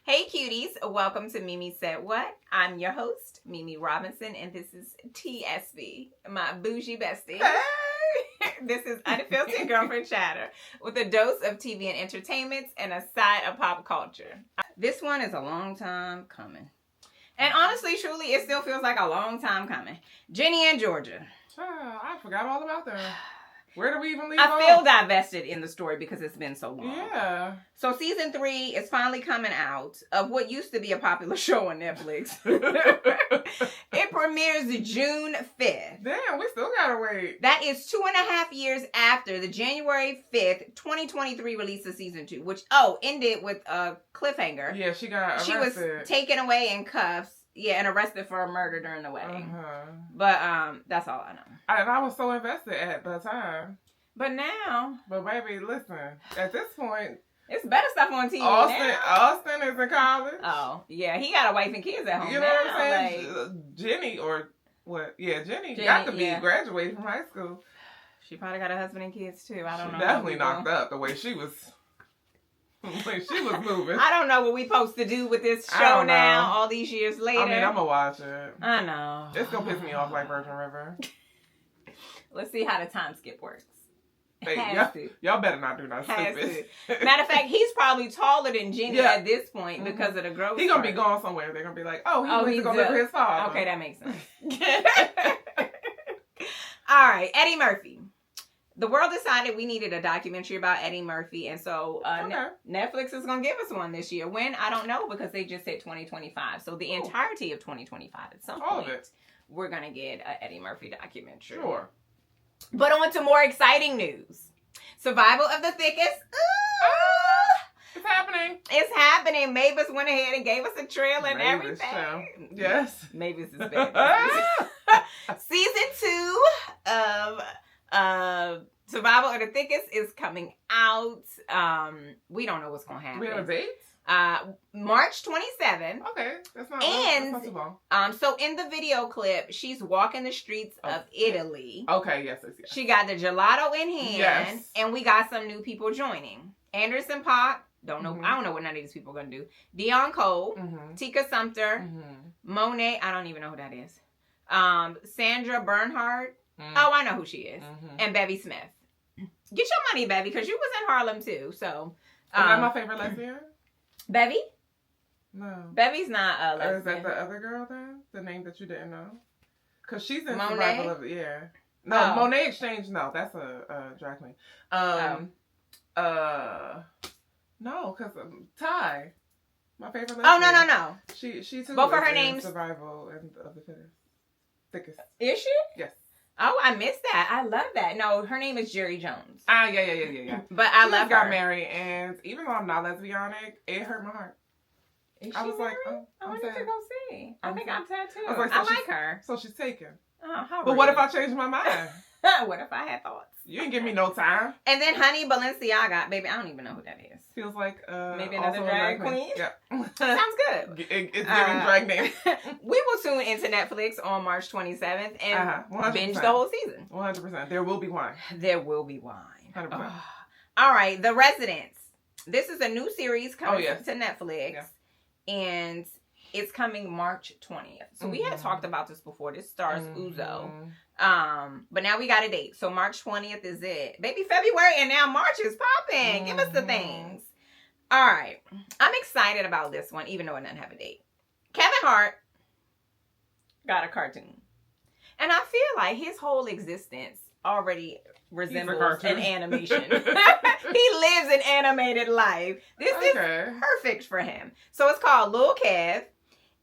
Hey cuties, welcome to Mimi Said What? I'm your host, Mimi Robinson, and this is TSB, my bougie bestie. Hey! This is Unfiltered Girlfriend Chatter with a dose of TV and entertainment and a side of pop culture. This one is a long time coming. And honestly, truly, it still feels like a long time coming. Ginny and Georgia. I forgot all about that. Where do we even leave I off? feel divested in the story because it's been so long. Yeah. So season 3 is finally coming out of what used to be a popular show on Netflix. It premieres June 5th. Damn, we still gotta wait. That is 2.5 years after the January 5th, 2023 release of season 2, which, ended with a cliffhanger. Yeah, she got arrested. She was taken away in cuffs. Yeah, and arrested for a murder during the wedding. Uh-huh. But that's all I know. And I was so invested at the time. But now... But baby, listen. At this point... It's better stuff on TV now. Austin is in college. Oh, yeah. He got a wife and kids at home. You know what I'm saying? Jenny, or what? Yeah, Jenny got to be graduated from high school. She probably got a husband and kids, too. I don't know. She definitely knocked up the way she was... she was moving. I don't know what we supposed to do with this show now, all these years later. I mean, I'm gonna watch it. I know. It's gonna piss me off like Virgin River. Let's see how the time skip works. Hey, y'all better not do nothing stupid. Matter of fact, he's probably taller than Ginny at this point because of the growth. He's gonna be going somewhere. They're gonna be like, he went to go live with his father. Okay, that makes sense. All right, Eddie Murphy. The world decided we needed a documentary about Eddie Murphy, and so Netflix is going to give us one this year. When? I don't know, because they just said 2025. So the entirety of 2025, at some point, we're going to get an Eddie Murphy documentary. Sure. But on to more exciting news. Survival of the Thickest. It's happening. It's happening. Mavis went ahead and gave us a trailer and everything. Show. Yes. Mavis is bad. Season 2 of Survival of the Thickest is coming out. We don't know what's going to happen. We have a date? March 27th. Okay, that's not too long. So in the video clip, she's walking the streets of Italy. Okay, yes. She got the gelato in hand, and we got some new people joining. Anderson Paak, don't know. I don't know what none of these people are gonna do. Dion Cole, Tika Sumpter, Monet. I don't even know who that is. Sandra Bernhardt. Oh, I know who she is. And Bevy Smith. Get your money, Bevy, because you was in Harlem too. So, is that my favorite lesbian? Bevy? No. Bevy's not a lesbian. Or is that the other girl then? The name that you didn't know? Because she's in Monet? Survival of No, Monet Exchange. No, that's a drag queen. No, because Ty, my favorite lesbian. Oh no. She too. Both of her names. Survival of the Thickest. Is she? Yes. Oh, I missed that. I love that. No, her name is Jerry Jones. Yeah. But I love her. Got married, and even though I'm not lesbianic, it hurt my heart. I was like, I wanted to go see. I think I'm sad too. I like her. So she's taken. Oh, how But what if I change my mind? What if I had thoughts? You didn't give me no time. And then Honey Balenciaga, baby, I don't even know who that is. Feels like maybe another drag queen. Yeah, sounds good. It's giving drag name. We will tune into Netflix on March 27th and binge the whole season. 100%. There will be wine. There will be wine. 100%. All right, The Residents. This is a new series coming to Netflix, and it's coming March 20th. So we had talked about this before. This stars Uzo. But now we got a date. So March 20th is it. Baby, February, and now March is popping. Give us the things. All right. I'm excited about this one, even though it doesn't have a date. Kevin Hart got a cartoon. And I feel like his whole existence already resembles an animation. He lives an animated life. This is perfect for him. So it's called Lil Kev.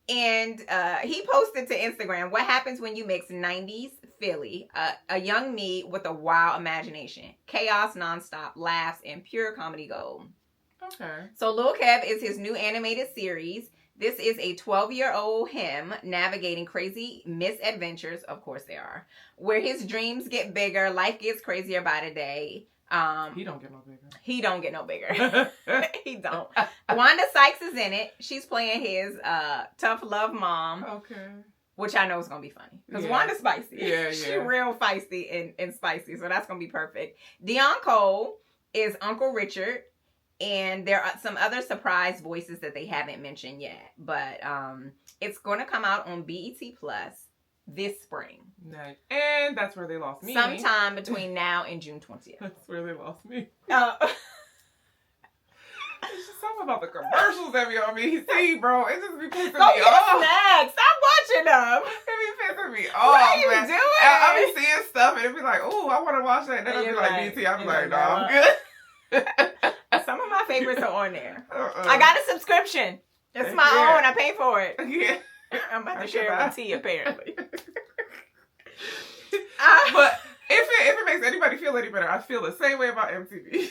And he posted to Instagram, what happens when you mix 90s Philly, a young me with a wild imagination, chaos nonstop, laughs, and pure comedy gold. Okay. So Lil Kev is his new animated series. This is a 12-year-old him navigating crazy misadventures, of course they are, where his dreams get bigger, life gets crazier by the day. He don't get no bigger. He don't get no bigger. He don't. Wanda Sykes is in it. She's playing his tough love mom. Okay. Which I know is going to be funny. Because Wanda's spicy. Yeah. She's real feisty and spicy. So that's going to be perfect. Dion Cole is Uncle Richard. And there are some other surprise voices that they haven't mentioned yet. But it's going to come out on BET Plus this spring. Nice. And that's where they lost me. Sometime between now and June 20th. That's where they lost me. It's just something about the commercials that be on BET, bro. It just be pissing me off. Snacks. Stop watching them. It be pissing me off. What are you doing? I be seeing stuff and it be like, oh, I want to watch that. And then I'll be like, BET. I'll be like, no, I'm good. Some of my favorites are on there. I got a subscription. It's my own. I pay for it. Yeah. I'm about to share it with T, apparently. But if it makes anybody feel any better, I feel the same way about MTV.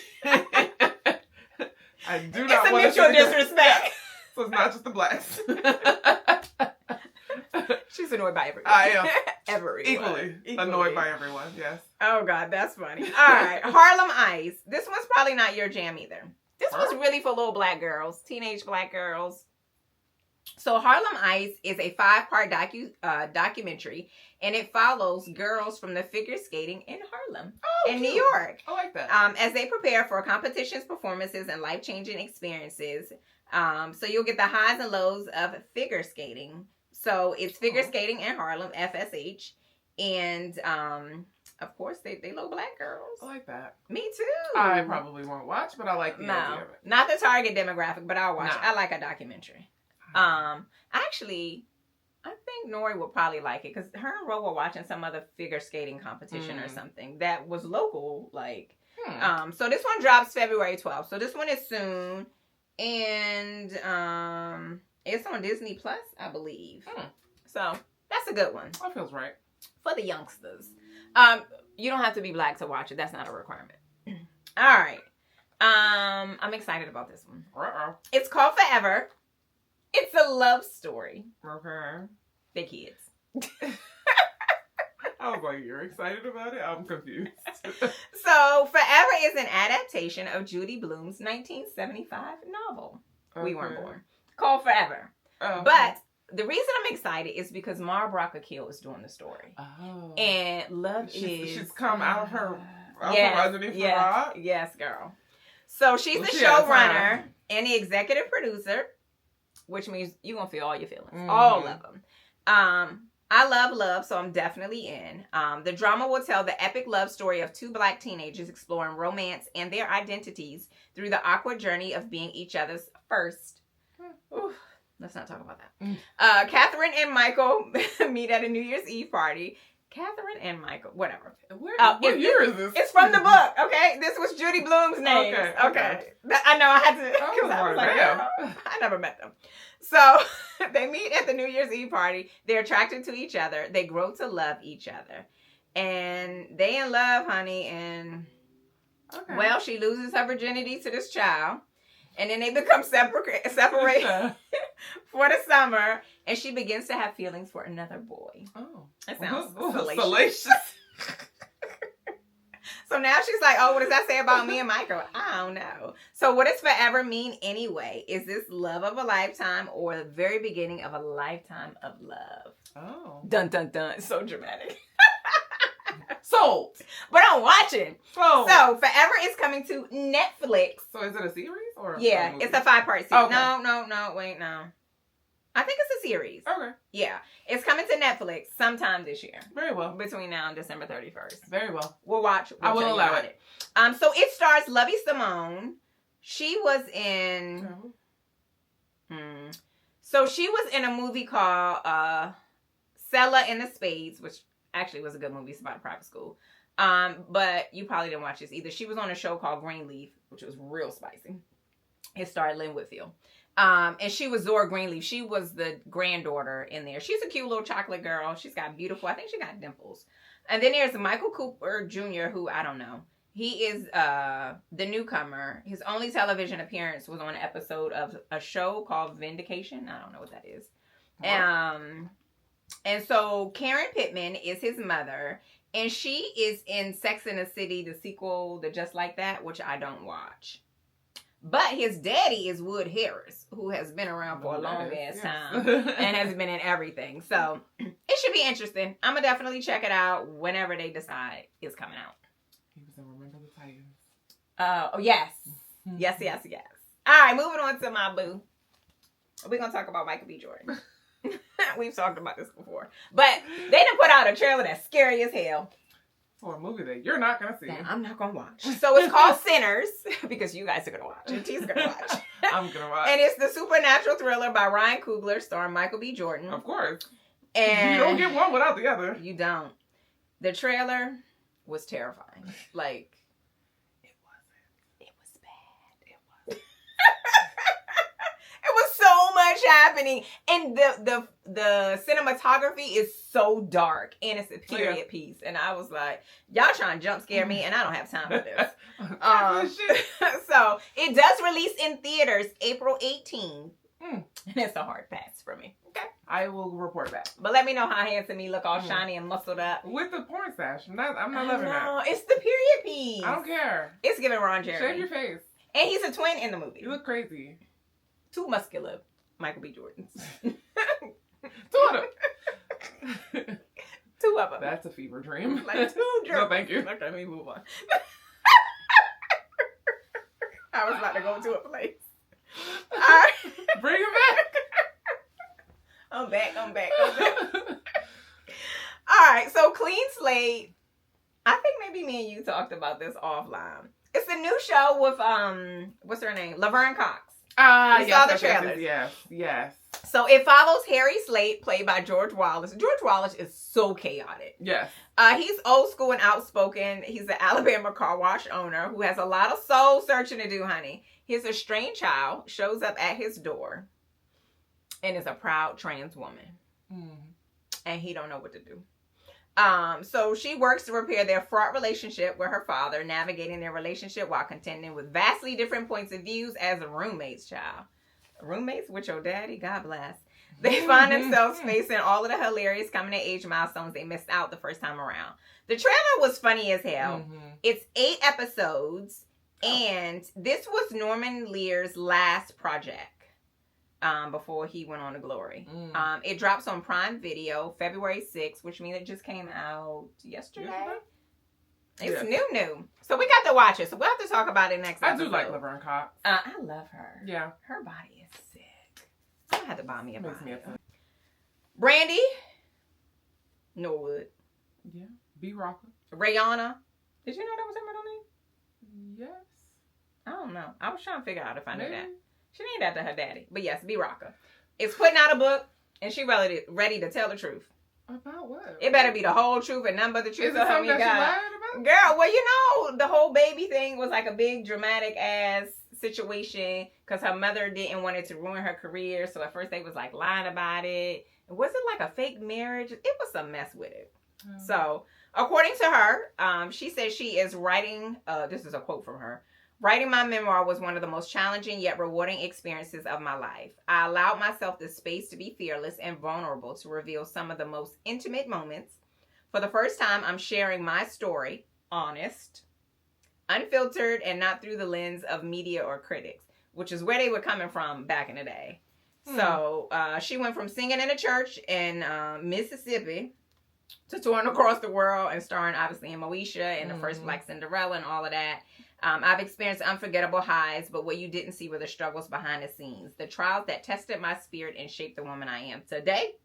I do not want to. It's a mutual disrespect. So it's not just the blacks. She's annoyed by everyone. I am. Equally annoyed by everyone, yes. Oh, God, that's funny. All right. Harlem Ice. This one's probably not your jam either. This one's really for little black girls, teenage black girls. So Harlem Ice is a 5-part documentary, and it follows girls from the figure skating in Harlem, New York. I like that. As they prepare for competitions, performances, and life-changing experiences. So you'll get the highs and lows of figure skating. So it's figure skating in Harlem, FSH, and of course they little black girls. I like that. Me too. I probably won't watch, but I like the idea of it. Not the target demographic, but I'll watch it. I like a documentary. Actually, I think Nori would probably like it because her and Ro were watching some other figure skating competition or something that was local, like. So this one drops February 12th. So this one is soon, and it's on Disney Plus, I believe. So that's a good one. That feels right for the youngsters. You don't have to be black to watch it. That's not a requirement. All right. I'm excited about this one. It's called Forever. It's a love story. Okay. The kids. I was like, you're excited about it? I'm confused. So, Forever is an adaptation of Judy Blume's 1975 novel, We Weren't Born, called Forever. But the reason I'm excited is because Mara Brock Akil is doing the story. And she's come out of her underneath the rock? Yes, girl. So, she's the showrunner and the executive producer, which means you're going to feel all your feelings. All of them. I love love, so I'm definitely in. The drama will tell the epic love story of 2 black teenagers exploring romance and their identities through the awkward journey of being each other's first. Oof, let's not talk about that. Catherine and Michael meet at a New Year's Eve party. Catherine and Michael, whatever. What year is this? It's from the book, okay? This was Judy Blume's name. Okay. I know, I had to, because I was like, I never met them. So, they meet at the New Year's Eve party. They're attracted to each other. They grow to love each other. And they in love, honey, and, well, she loses her virginity to this child. And then they become separated for the summer. And she begins to have feelings for another boy. Oh. That sounds salacious. So now she's like, oh, what does that say about me and Michael? I don't know. So what does forever mean anyway? Is this love of a lifetime or the very beginning of a lifetime of love? Oh. Dun, dun, dun. It's so dramatic. Sold. But I'm watching. So Forever is coming to Netflix. So is it a series or yeah, it's a 5-part series. Okay. No, wait, no. I think it's a series. Okay. Yeah. It's coming to Netflix sometime this year. Very well. Between now and December 31st. Very well. We'll watch. I will allow it. So it stars Lovie Simone. She was in... So she was in a movie called Sella and the Spades, which actually was a good movie. It's about a private school. But you probably didn't watch this either. She was on a show called Greenleaf, which was real spicy. It starred Lynn Whitfield. And she was Zora Greenleaf. She was the granddaughter in there. She's a cute little chocolate girl. She's got beautiful, I think she got dimples. And then there's Michael Cooper Jr., who I don't know. He is the newcomer. His only television appearance was on an episode of a show called Vindication. I don't know what that is. And so Karen Pittman is his mother. And she is in Sex and the City, the sequel, the Just Like That, which I don't watch. But his daddy is Wood Harris, who has been around for a long ass time and has been in everything. So it should be interesting. I'm going to definitely check it out whenever they decide it's coming out. He was in Remember the Titans. Oh, yes. Yes, yes, yes. All right, moving on to my boo. We're going to talk about Michael B. Jordan. We've talked about this before. But they done put out a trailer that's scary as hell. For a movie that you're not going to see. That I'm not going to watch. So it's called Sinners, because you guys are going to watch. And T's going to watch. I'm going to watch. And it's the supernatural thriller by Ryan Coogler, starring Michael B. Jordan. Of course. And you don't get one without the other. You don't. The trailer was terrifying. Like, it wasn't. It was bad. It was. It was so much happening. And the cinematography is so dark. And it's a period piece. And I was like, y'all trying to jump scare me, and I don't have time for this. So, it does release in theaters April 18th. And it's a hard pass for me. Okay. I will report back. But let me know how handsome he look, all shiny and muscled up. With the porn stash. I'm not loving that. It's the period piece. I don't care. It's giving Ron Jeremy. Shave your face. And he's a twin in the movie. You look crazy. 2 muscular Michael B. Jordans. 2 of them. 2 of them. That's a fever dream. Like 2 dreams. No, thank you. Okay, let me move on. I was about to go to a place. All right. Bring him back. I'm back. All right, so Clean Slate. I think maybe me and you talked about this offline. It's a new show with what's her name? Laverne Cox. Yes, saw the trailers. Yes. So it follows Harry Slate, played by George Wallace. George Wallace is so chaotic. Yes. He's old school and outspoken. He's an Alabama car wash owner who has a lot of soul searching to do, honey. His estranged child shows up at his door and is a proud trans woman. And he don't know what to do. So she works to repair their fraught relationship with her father, navigating their relationship while contending with vastly different points of views as a roommate's child. Roommates with your daddy? God bless. They find themselves facing all of the hilarious coming-of-age milestones they missed out the first time around. The trailer was funny as hell. It's 8 episodes, and this was Norman Lear's last project before he went on to glory. It drops on Prime Video February 6th, which means it just came out yesterday. It's new. So we got to watch it. So we'll have to talk about it next episode. I do like Laverne Cox. I love her. Yeah. Her body is sick. I had to buy me a body. Brandy. Norwood. Yeah. B. Rocker. Rihanna. Did you know that was her middle name? Yes. I don't know. I was trying to figure out if I knew that. She named after her daddy. But yes, B. Rocker. It's putting out a book, and she ready to tell the truth. About what? It better be the whole truth and none but the truth. Is it something that she lied about? Girl, well, you know, the whole baby thing was like a big dramatic ass situation because her mother didn't want it to ruin her career. So at first they was like lying about it. Was it like a fake marriage? It was a mess with it. So according to her, she says she is writing, this is a quote from her. Writing my memoir was one of the most challenging yet rewarding experiences of my life. I allowed myself the space to be fearless and vulnerable to reveal some of the most intimate moments. For the first time, I'm sharing my story, honest, unfiltered, and not through the lens of media or critics, which is where they were coming from back in the day. So she went from singing in a church in Mississippi to touring across the world and starring, obviously, in Moesha and the first Black Cinderella and all of that. I've experienced unforgettable highs, but what you didn't see were the struggles behind the scenes, the trials that tested my spirit and shaped the woman I am today.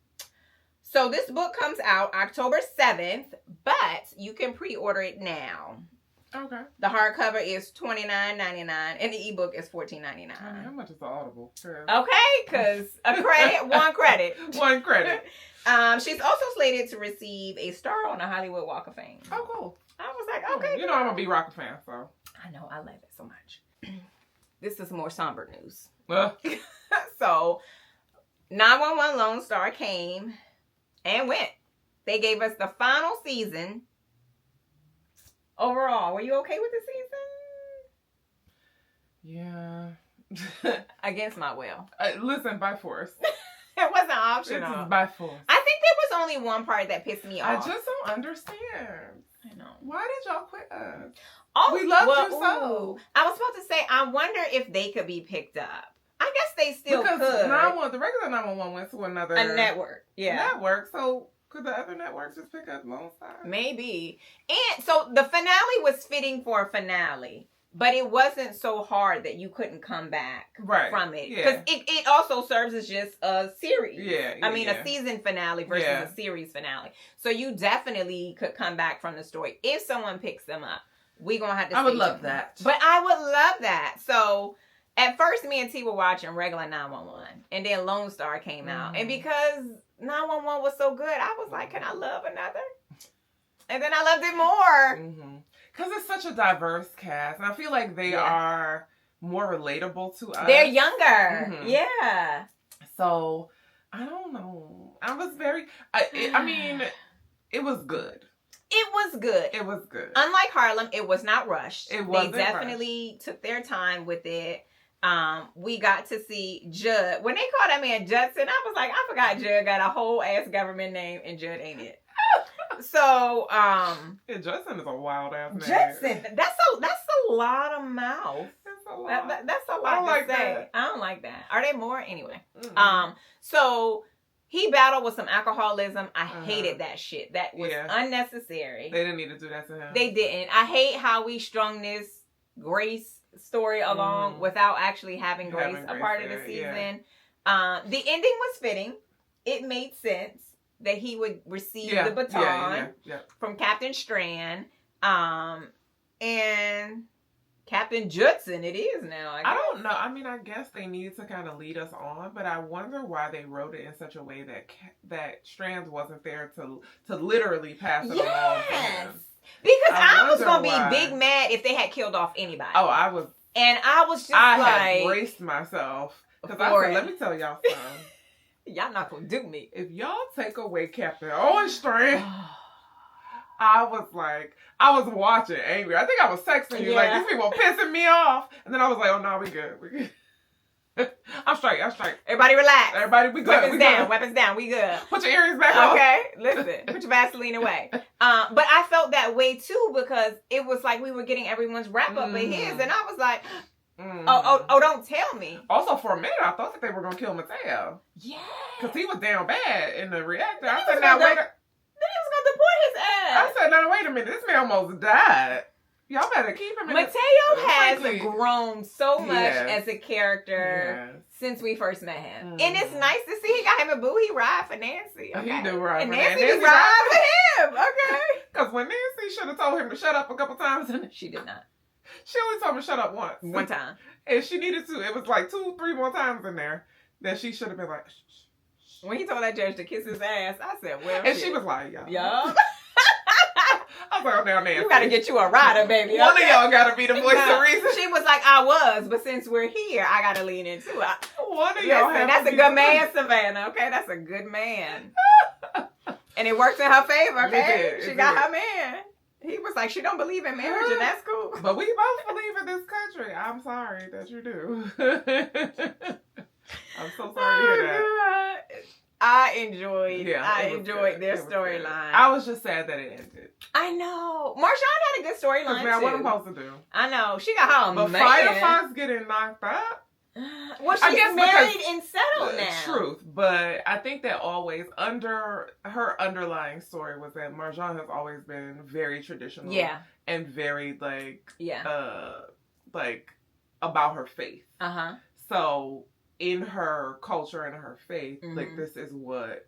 So this book comes out October 7th, but you can pre-order it now. Okay. The hardcover is $29.99 and the ebook is $14.99. How much is the Audible? Okay, because a credit, one credit. One credit. She's also slated to receive a star on the Hollywood Walk of Fame. Oh, cool. I was like, okay. You know I'm a B. Rocker fan, so. I know, I love it so much. This is more somber news. So, 911 Lone Star came and went. They gave us the final season. Overall, were you okay with the season? Yeah. Against my will. Listen, by force. It wasn't optional. This is by force. I think there was only one part that pissed me off. I just don't understand. I know. Why did y'all quit us? Oh, we loved you so. I was about to say, I wonder if they could be picked up. I guess they still could. The regular 911 went to a network. Yeah. Network. So could the other networks just pick up Lone Star? Maybe. And so the finale was fitting for a finale. But it wasn't so hard that you couldn't come back from it. Because it also serves as just a series. I mean, a season finale versus a series finale. So you definitely could come back from the story. If someone picks them up, we're going to have to I would love that. But I would love that. So at first, me and T were watching regular 911. And then Lone Star came out. And because 911 was so good, I was like, can I love another? And then I loved it more. Because it's such a diverse cast. And I feel like they are more relatable to us. They're younger. Yeah. So, I don't know. I was very... I mean, it was good. It was good. It was good. Unlike Harlem, it was not rushed. It wasn't They definitely took their time with it. We got to see Judd. When they called that man Judson, I was like, I forgot Judd got a whole ass government name and Judd ain't it. So, Judson is a wild ass name. Judson, that's a lot of mouth. That's a lot. That's a lot to say. That. I don't like that. Are they more? Anyway. So he battled with some alcoholism. I hated that shit. That was unnecessary. They didn't need to do that to him. They didn't. I hate how we strung this Grace story along without actually having Grace a part of the season. The ending was fitting. It made sense that he would receive the baton from Captain Strand. And Captain Judson it is now, I guess. I don't know. I mean, I guess they needed to kind of lead us on, but I wonder why they wrote it in such a way that Strand wasn't there to literally pass it along to him. Because I was going to be big mad if they had killed off anybody. Oh, I was. And I was just I had braced myself. Because I said, let me tell y'all something. Y'all not going to do me. If y'all take away Captain Owen Strand, I was watching angry. I think I was texting you, like, these people pissing me off. And then I was like, oh, no, we good. I'm straight. Everybody relax. Everybody, we good. Weapons down. We good. Put your earrings back on. Okay, listen. Put your Vaseline away. But I felt that way, too, because it was like we were getting everyone's wrap-up of his. And I was like... Oh, don't tell me. Also, for a minute, I thought that they were going to kill Mateo. Yeah. Because he was down bad in the reactor. I said, now, wait a... Then he was going to deport his ass. I said, now, wait a minute. This man almost died. Y'all better keep him in Mateo has grown so much as a character since we first met him. And it's nice to see he got him a boo. He ride for Nancy. Okay? He do ride and for Nancy. And Nancy ride for him. Okay. Because when Nancy should have told him to shut up a couple times. She did not. She only told him to shut up once. One time. And she needed to. It was like 2-3 more times in there that she should have been like, shh. When he told that judge to kiss his ass, I said, well, and she was like, yeah. Yeah. I was like, oh, now Nancy. You got to get you a rider, baby. One of y'all got to be the voice of reason. She was like, I was, but since we're here, I got to lean into it. One of y'all have That's a good man, Savannah, okay? That's a good man. And it worked in her favor, okay? She got her man. He was like, she don't believe in marriage, and that's cool. But we both believe in this country. I'm sorry that you do. I'm so sorry to hear that. God. I enjoyed their storyline. I was just sad that it ended. I know. Marshawn had a good storyline, too. What I'm supposed to do. I know. She got her But Firefox getting knocked up. Well, she's married and settled now. Truth, but I think that always her underlying story was that Marjan has always been very traditional, and very like about her faith. So in her culture and her faith, like this is what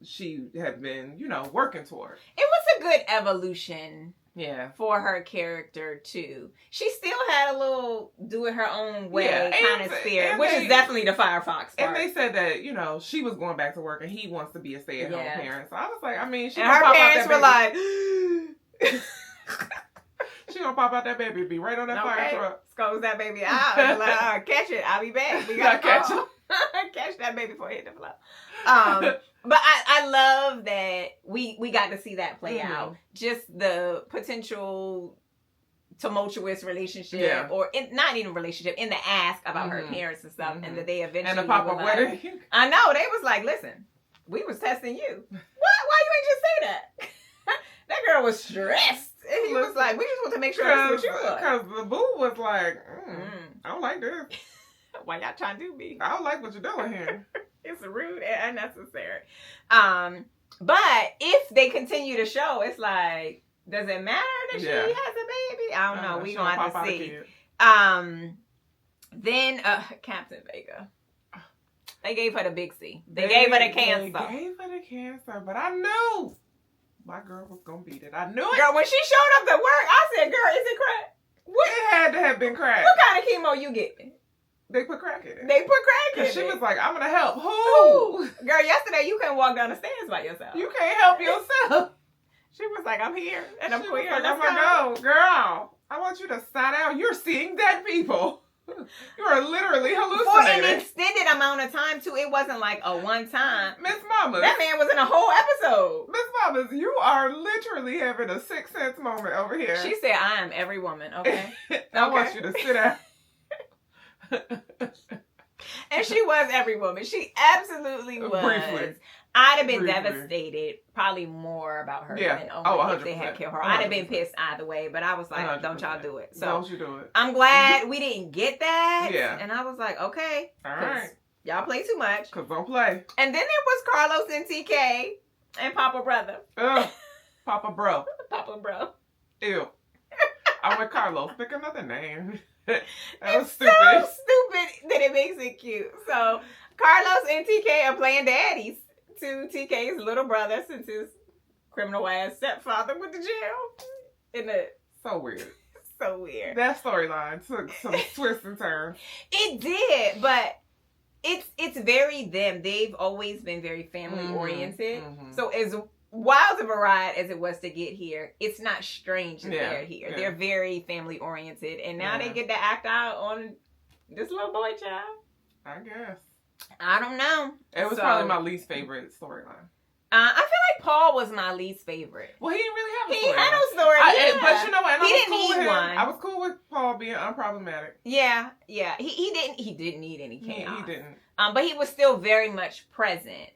she had been, working toward. It was a good evolution. Yeah, for her character too. She still had a little do it her own way kind of spirit, which is definitely the Firefox part. And they said that she was going back to work and he wants to be a stay-at-home parent. So I was like, I mean, and her parents were like, she gonna pop out that baby and be right on that fire truck. Scones that baby out and like, catch it. I'll be back. We gotta catch it. Catch that baby before it hit the floor. But I love that we got to see that play out. Just the potential tumultuous relationship, or not even relationship, in the ask about her parents and stuff, and that they eventually and the pop-up wedding. I know, they was like, listen, we was testing you. Why you ain't just say that? That girl was stressed. And he was like, we just want to make sure that's what you are. Because the boo was like, I don't like this. Why y'all trying to do me? I don't like what you're doing here. It's rude and unnecessary. But if they continue to show, it's like, does it matter that she has a baby? I don't know. We gonna have to see. Then Captain Vega. They gave her the big C. They gave her the cancer. They gave her the cancer, but I knew my girl was gonna beat it. I knew it. Girl, when she showed up to work, I said, "Girl, is it crack?" What? It had to have been crack. What kind of chemo you getting? They put crack in it. They put crack in it. She was like, "I'm gonna help." Who? Girl, yesterday you couldn't walk down the stairs by yourself. You can't help yourself. She was like, "I'm here and I'm she queer." Was like, "I'm gonna go, girl. I want you to sign out. You're seeing dead people. You are literally hallucinating for an extended amount of time too. It wasn't like a one time. Miss Mamas. That man was in a whole episode. Miss Mamas, you are literally having a Sixth Sense moment over here. She said, "I am every woman." Okay. I want you to sit down. And she was every woman. She absolutely was. Briefly. I'd have been devastated, probably more about her than if they had killed her. 100%. I'd have been pissed either way, but I was like, 100%. Don't y'all do it. So don't you do it. I'm glad we didn't get that. Yeah. And I was like, okay. All right. Y'all play too much. Because don't play. And then there was Carlos and TK and Papa Brother. Papa Bro. Papa Bro. Ew. I went Carlos. Pick another name. That was stupid. So stupid that it makes it cute. So Carlos and TK are playing daddies to TK's little brother since his criminal ass stepfather went to jail. Isn't it? So weird. So weird. That storyline took some twists and turns. It did, but it's very them. They've always been very family oriented. Mm-hmm. So as wild of a ride as it was to get here, it's not strange that they're here. Yeah. They're very family oriented, and now they get to act out on this little boy child. I guess. I don't know. It was probably my least favorite storyline. I feel like Paul was my least favorite. Well, he didn't really have a story. He had no story. But you know what? He didn't need one. I was cool with Paul being unproblematic. Yeah. He didn't need any chaos. He didn't. But he was still very much present,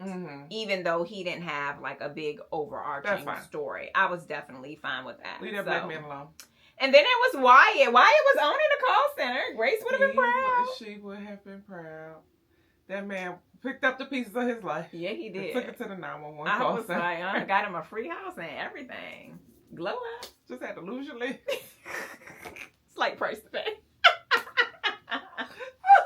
even though he didn't have like a big overarching story. I was definitely fine with that. Leave that black man alone. And then there was Wyatt. Wyatt was owning the call center. Grace would have been proud. She would have been proud. That man picked up the pieces of his life. Yeah, he did. Took it to the 911 call center. I was like, I got him a free house and everything. Glow up. Just had to lose your leg. Slight price to pay.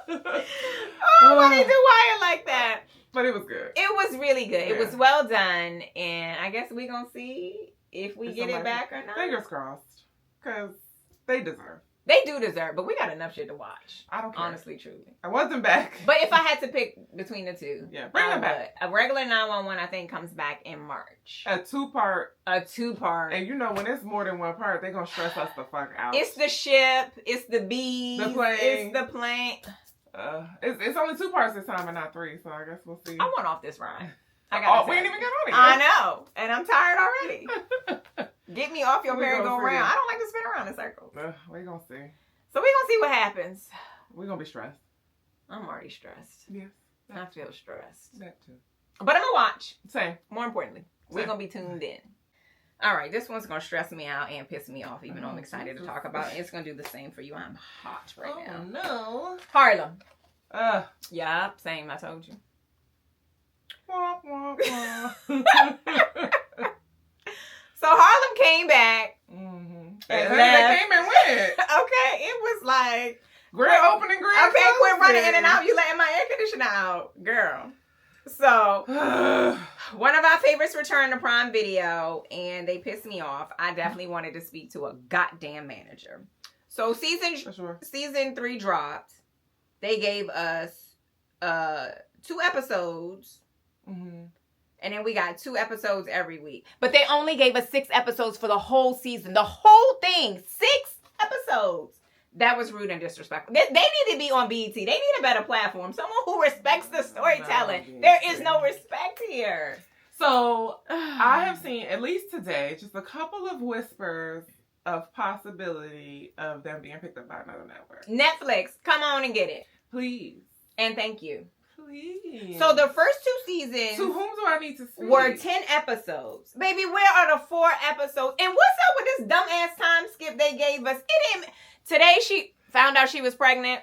Why they do Wyatt like that? But it was good. It was really good. Yeah. It was well done. And I guess we're going to see if we get it back or not. Fingers crossed. Because they deserve. They do deserve, but we got enough shit to watch. I don't care. Honestly, truly. I wasn't back. But if I had to pick between the two. Yeah, bring them back. A regular 911, I think, comes back in March. A two-part. And you know, when it's more than one part, they're going to stress us the fuck out. It's the ship. It's the bees. The plane. It's the plane. It's only 2 parts this time and not 3, so I guess we'll see. I want off this ride. We ain't even got on it. I know. And I'm tired already. Get me off your merry-go-round. I don't like to spin around in circles. We're going to see. So we're going to see what happens. We're going to be stressed. I'm already stressed. Yes. I feel stressed. That too. But I'm going to watch. Same. More importantly, we're going to be tuned in. All right. This one's going to stress me out and piss me off, even though I'm excited to talk about it. It's going to do the same for you. I'm hot right now. Oh, no. Harlem. Yeah, same. I told you. So Harlem came back. And they came and went. Okay, it was like grand opening, grand okay, quit running in and out. You letting my air conditioner out, girl. So one of our favorites returned to Prime Video, and they pissed me off. I definitely wanted to speak to a goddamn manager. So season 3 dropped. They gave us 2 episodes. And then we got 2 episodes every week. But they only gave us 6 episodes for the whole season. The whole thing. 6 episodes. That was rude and disrespectful. They need to be on BET. They need a better platform. Someone who respects the storytelling. There is no respect here. So, I have seen, at least today, just a couple of whispers of possibility of them being picked up by another network. Netflix, come on and get it. Please. And thank you. Please. So the first 2 seasons. To whom do I need to speak? Were 10 episodes. Baby, where are the 4 episodes? And what's up with this dumbass time skip they gave us? It didn't. Today she found out she was pregnant.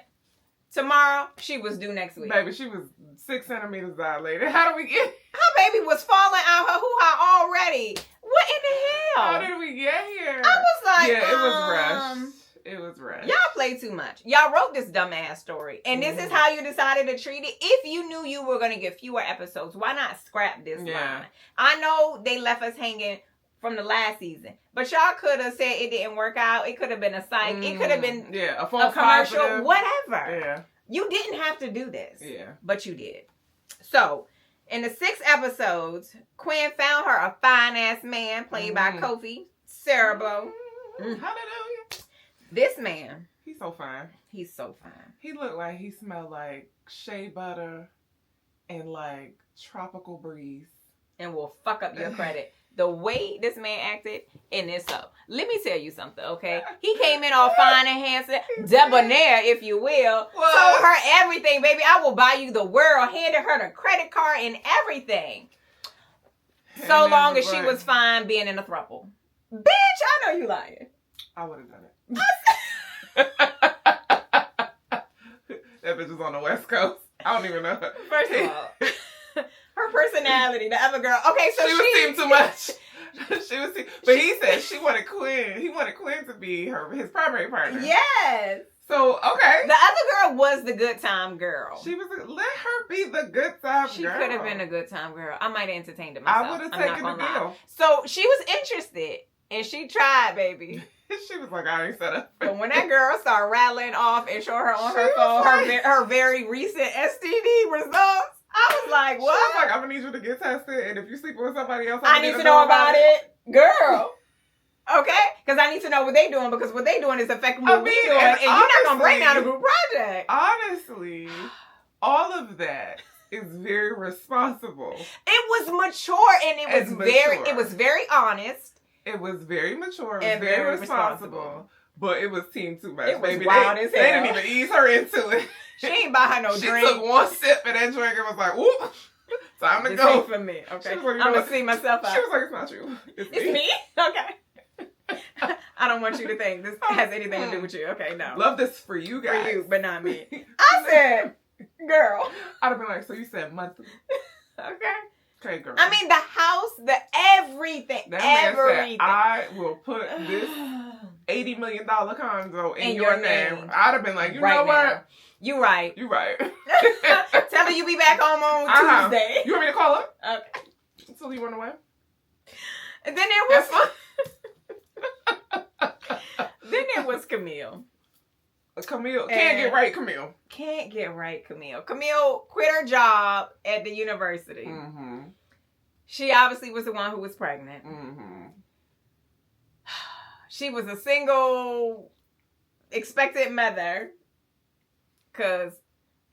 Tomorrow she was due next week. Baby, she was 6 centimeters dilated. How do we get? Her baby was falling out her hoo-ha already. What in the hell? How did we get here? I was like, yeah, it was rushed. It was rushed. Y'all play too much. Y'all wrote this dumbass story. And this is how you decided to treat it. If you knew you were going to get fewer episodes, why not scrap this line? I know they left us hanging from the last season. But y'all could have said it didn't work out. It could have been a psych. It could have been a commercial. positive. Whatever. Yeah. You didn't have to do this. Yeah. But you did. So, in the 6 episodes, Quinn found her a fine-ass man played by Kofi Cerebro. Hallelujah. This man. He's so fine. He's so fine. He looked like he smelled like shea butter and like tropical breeze. And will fuck up your credit. The way this man acted in this up. Let me tell you something, okay? He came in all fine and handsome, debonair, if you will. Told her everything, baby. I will buy you the world. Handed her the credit card and everything. So long as she was fine being in a throuple. Bitch, I know you lying. I would have done it. That bitch is on the West Coast. I don't even know. First of all, her personality, the other girl. Okay, so she was seeing too much. But he said she wanted Quinn. He wanted Quinn to be his primary partner. Yes. So okay. The other girl was the good time girl. She was. Let her be the good time girl. She could have been a good time girl. I might have entertained it myself. I would have taken the deal. So she was interested, and she tried, baby. She was like, I ain't set up. But when that girl started rattling off and showing her on her phone her very recent STD results, I was like, what? She was like, I'm gonna need you to get tested, and if you sleep with somebody else, I need to know about it. Girl. Okay? Because I need to know what they doing, because what they doing is affecting what we doing, and you're not gonna break down a group project. Honestly, all of that is very responsible. It was mature, and it was very honest. It was very mature. It was very responsible. But it was team too much. It was wild as hell. They didn't even ease her into it. She ain't buy her no drink. She took one sip of that drink and was like, whoop, time to go. Ain't for me. Okay. Like, I'm going to see myself out. She was like, it's not you. It's me. Okay. I don't want you to think this has anything to do with you. Okay, no. Love this for you guys. For you, but not me. I said, girl. I'd have been like, so you said monthly. Okay, girl. I mean, the house, everything. That man said, I will put this $80 million condo in your name. I'd have been like, you know what? You right. You right. Tell her you be back home on Tuesday. You want me to call her? Okay. So you went away? And then there was Camille. Camille can't get right, Camille. Can't get right, Camille. Camille quit her job at the university. Mm-hmm. She obviously was the one who was pregnant. Mm-hmm. She was a single, expected mother. Because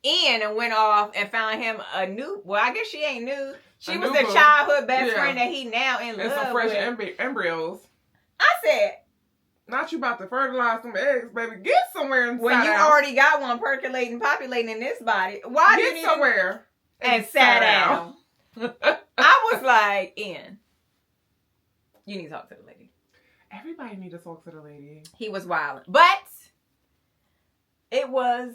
Ian went off and found him a new, well, I guess she ain't new. She was the childhood best friend that he now in love with. And some fresh embryos. I said, not you about to fertilize some eggs, baby. Get somewhere inside. When you already got one percolating, populating in this body, why get somewhere and sat down? I was like, Ian, you need to talk to the lady. Everybody need to talk to the lady. He was wild, but it was.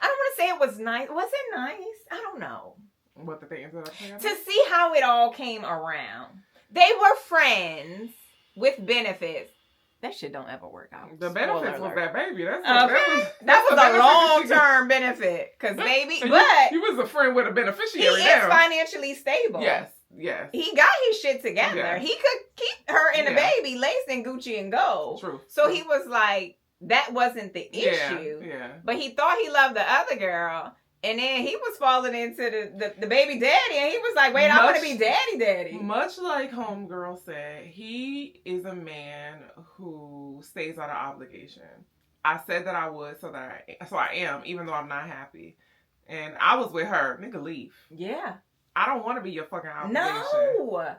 I don't want to say it was nice. Was it nice? I don't know. What the thing to see how it all came around. They were friends with benefits. That shit don't ever work out. The benefits was that baby. That was a long-term benefit. Because baby, but he was a friend with a beneficiary. He is financially stable. Yes. He got his shit together. Yeah. He could keep her and the baby laced in Gucci and gold. True. So he was like, that wasn't the issue. Yeah. But he thought he loved the other girl. And then he was falling into the baby daddy, and he was like, wait, I want to be daddy. Much like Homegirl said, he is a man who stays out of obligation. I said that I would, so I am, even though I'm not happy. And I was with her. Nigga, leave. Yeah. I don't want to be your fucking obligation. No.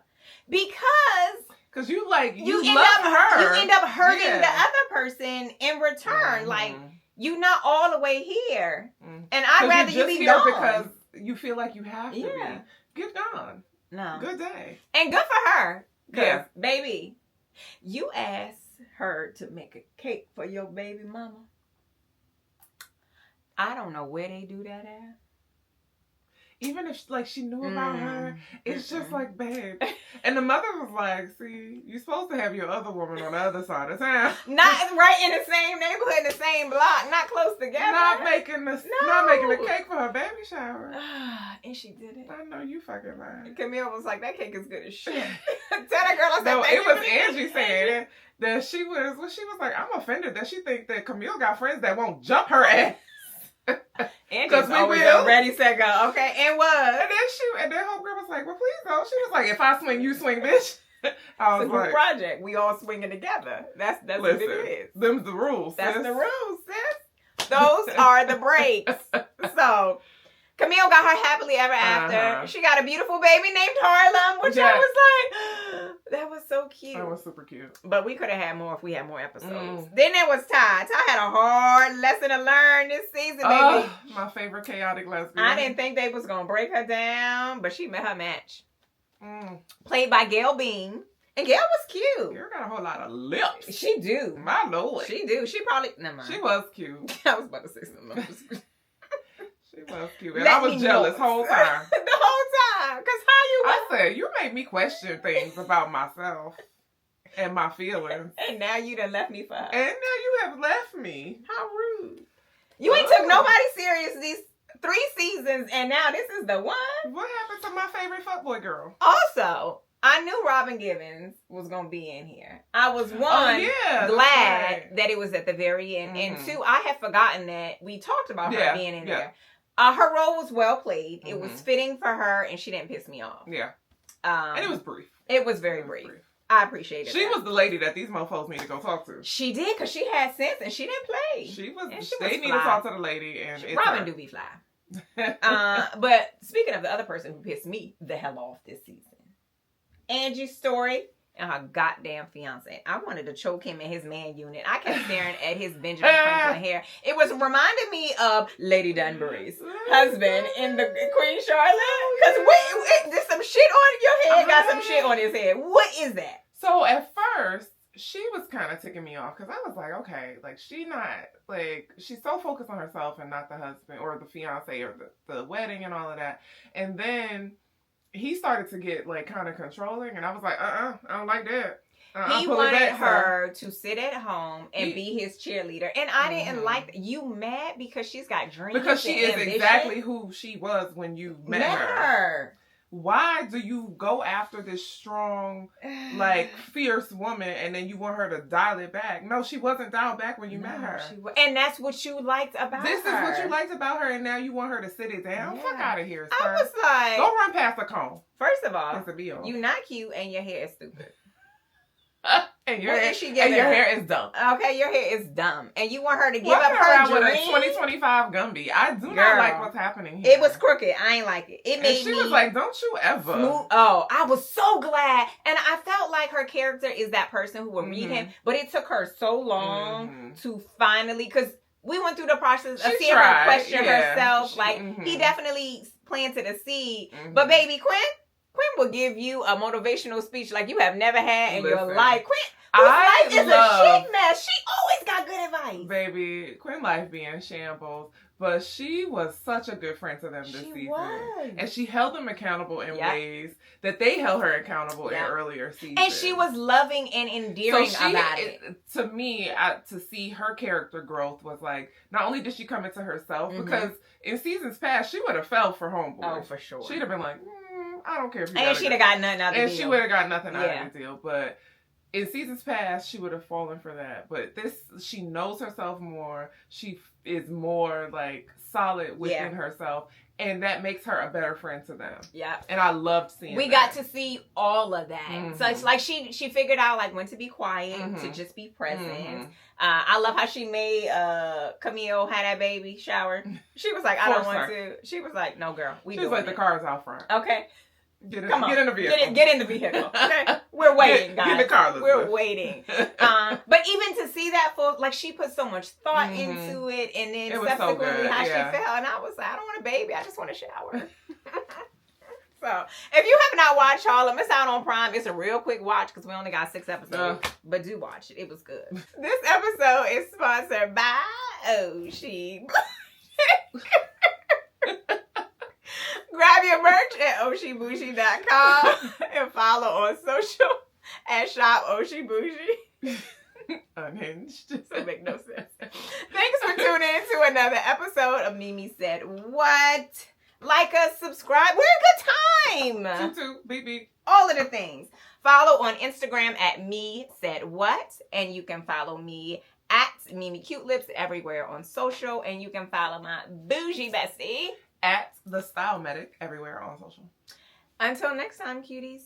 Because you love her. You end up hurting the other person in return. Mm-hmm. Like, you're not all the way here. Mm. And I'd rather you be gone. Because you feel like you have to be. Get gone. No. Good day. And good for her. Yeah. Baby, you asked her to make a cake for your baby mama. I don't know where they do that at. even if like she knew about her, it's just like, babe. And the mother was like, see, you're supposed to have your other woman on the other side of town. Not right in the same neighborhood, in the same block, not close together. Not making the cake for her baby shower. And she did it. I know you fucking lying. Camille was like, that cake is good as shit. Tell that girl I said, no, it was Angie saying that she was like, I'm offended that she think that Camille got friends that won't jump her ass. Angie's always ready, set, go. Okay, and what? And then homegirl was like, well, please don't. She was like, if I swing, you swing, bitch. I was it's a group project. We all swinging together. That's listen, what it is. Them's the rules. That's sis. the rules, sis. Those are the breaks. So, Camille got her happily ever after. She got a beautiful baby named Harlem, which I was like, that was so cute. That was super cute. But we could have had more if we had more episodes. Then there was Ty. Ty had a hard lesson to learn this season, baby. My favorite chaotic lesbian. I didn't think they was going to break her down, but she met her match. Played by Gail Bean. And Gail was cute. Gail got a whole lot of lips. She do. My lord. She do. She probably... Never mind. She was cute. I was about to say something. She was cute. And I was jealous the whole time. The whole time. Because how you... I said, you made me question things about myself and my feelings. And now you done left me for her. And now you have left me. How rude. You ain't took nobody serious these 3 seasons, and now this is the one? What happened to my favorite fuckboy girl? Also, I knew Robin Givens was going to be in here. I was, glad that it was at the very end. And 2, I had forgotten that we talked about her being in there. Her role was well played. It was fitting for her, and she didn't piss me off. Yeah. And it was brief. It was very brief. I appreciated it. She was the lady that these mofos need to go talk to. She did, because she had sense, and she didn't play. They need to talk to the lady, and Robin do be fly. But speaking of the other person who pissed me the hell off this season, Angie's story and her goddamn fiance. I wanted to choke him in his man unit. I kept staring at his Benjamin Franklin hair. It was reminding me of Lady Dunbury's husband in the Queen Charlotte. Because there's some shit on your head, got some shit on his head. What is that? So at first, she was kind of ticking me off because I was like, okay, like she's so focused on herself and not the husband or the fiance or the wedding and all of that. And then he started to get like kind of controlling, and I was like, I don't like that. He wanted her to sit at home and be his cheerleader, and I didn't like that. You mad because she's got dreams? Because she is exactly who she was when you met her. Why do you go after this strong, like, fierce woman and then you want her to dial it back? No, she wasn't dialed back when you met her. And that's what you liked about her. This is what you liked about her, and now you want her to sit it down? Yeah. Fuck out of here, sir. I was like... Go run past the cone. First of all, you're not cute and your hair is stupid. And your hair is dumb. Okay, your hair is dumb. And you want her to give up her dream? With a 2025 Gumby. I do not like what's happening here. It was crooked. I ain't like it. It made she was like, don't you ever. I was so glad. And I felt like her character is that person who would read him. But it took her so long to finally... Because we went through the process of seeing her question herself. He definitely planted a seed. But baby, Quinn will give you a motivational speech like you have never had in your life. Quinn life is a shit mess. She always got good advice. Baby, Quinn life be in shambles. But she was such a good friend to them this season. Was. And she held them accountable in ways that they held her accountable in earlier seasons. And she was loving and endearing about it. To me, to see her character growth was like, not only did she come into herself, because in seasons past, she would have fell for homeboy. Oh, for sure. She'd have been like, I don't care if you and she'd have got nothing out of the deal. And she would have got nothing out of the deal. But in seasons past, she would have fallen for that. But she knows herself more. She is more like solid within herself. And that makes her a better friend to them. Yeah. And I loved seeing We got to see all of that. So it's like she figured out like when to be quiet, to just be present. I love how she made Camille have that baby shower. She was like, I don't want to. She was like, no, girl. She was like, the car's out front. Okay. Get in the vehicle. Get in the vehicle. Okay? We're waiting, guys. Get in the car, We're waiting. But even to see that like she put so much thought into it, and then subsequently how she felt, and I was like, I don't want a baby, I just want a shower. So, if you have not watched Harlem, it's out on Prime. It's a real quick watch because we only got 6 episodes. But do watch it. It was good. This episode is sponsored by Grab your merch at oshibougie.com and follow on social at shop oshibougie. Unhinged. Doesn't make no sense. Thanks for tuning in to another episode of Mimi Said What. Like us, subscribe. We're a good time. Toot, beep, beep. All of the things. Follow on Instagram at Me Said What. And you can follow me at mimicutelips everywhere on social. And you can follow my bougie bestie at The Style Medic everywhere on social. Until next time, cuties.